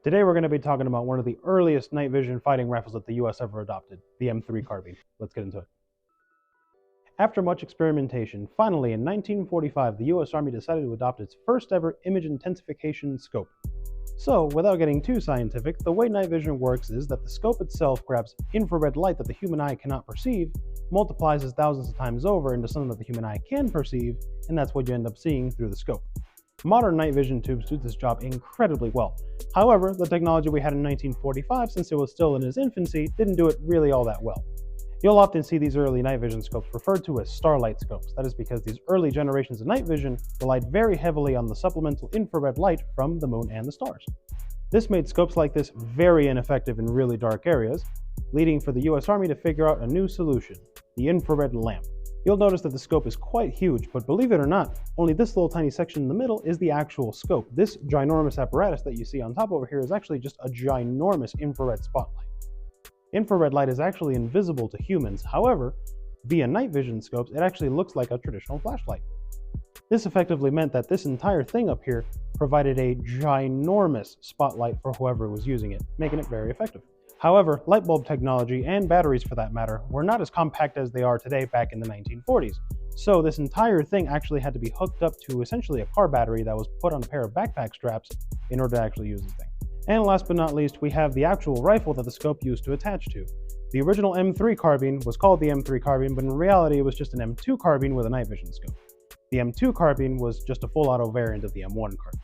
Today we're going to be talking about one of the earliest night vision fighting rifles that the US ever adopted, the M3 Carbine. Let's get into it. After much experimentation, finally in 1945 the US Army decided to adopt its first ever image intensification scope. So, without getting too scientific, the way night vision works is that the scope itself grabs infrared light that the human eye cannot perceive, multiplies it thousands of times over into something that the human eye can perceive, and that's what you end up seeing through the scope. Modern night vision tubes do this job incredibly well. However, the technology we had in 1945, since it was still in its infancy, didn't do it really all that well. You'll often see these early night vision scopes referred to as starlight scopes. That is because these early generations of night vision relied very heavily on the supplemental infrared light from the moon and the stars. This made scopes like this very ineffective in really dark areas, leading for the US Army to figure out a new solution: the infrared lamp. You'll notice that the scope is quite huge, but believe it or not, only this little tiny section in the middle is the actual scope. This ginormous apparatus that you see on top over here is actually just a ginormous infrared spotlight. Infrared light is actually invisible to humans. However, via night vision scopes, it actually looks like a traditional flashlight. This effectively meant that this entire thing up here provided a ginormous spotlight for whoever was using it, making it very effective. However, light bulb technology, and batteries for that matter, were not as compact as they are today back in the 1940s. So this entire thing actually had to be hooked up to essentially a car battery that was put on a pair of backpack straps in order to actually use this thing. And last but not least, we have the actual rifle that the scope used to attach to. The original M3 carbine was called the M3 carbine, but in reality it was just an M2 carbine with a night vision scope. The M2 carbine was just a full auto variant of the M1 carbine.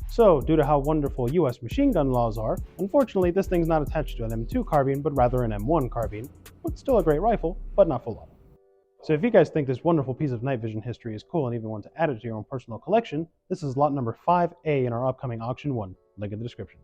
So, due to how wonderful US machine gun laws are, unfortunately this thing's not attached to an M2 carbine, but rather an M1 carbine, but still a great rifle, but not full auto. So if you guys think this wonderful piece of night vision history is cool and even want to add it to your own personal collection, this is lot number 5A in our upcoming Auction 1, link in the description.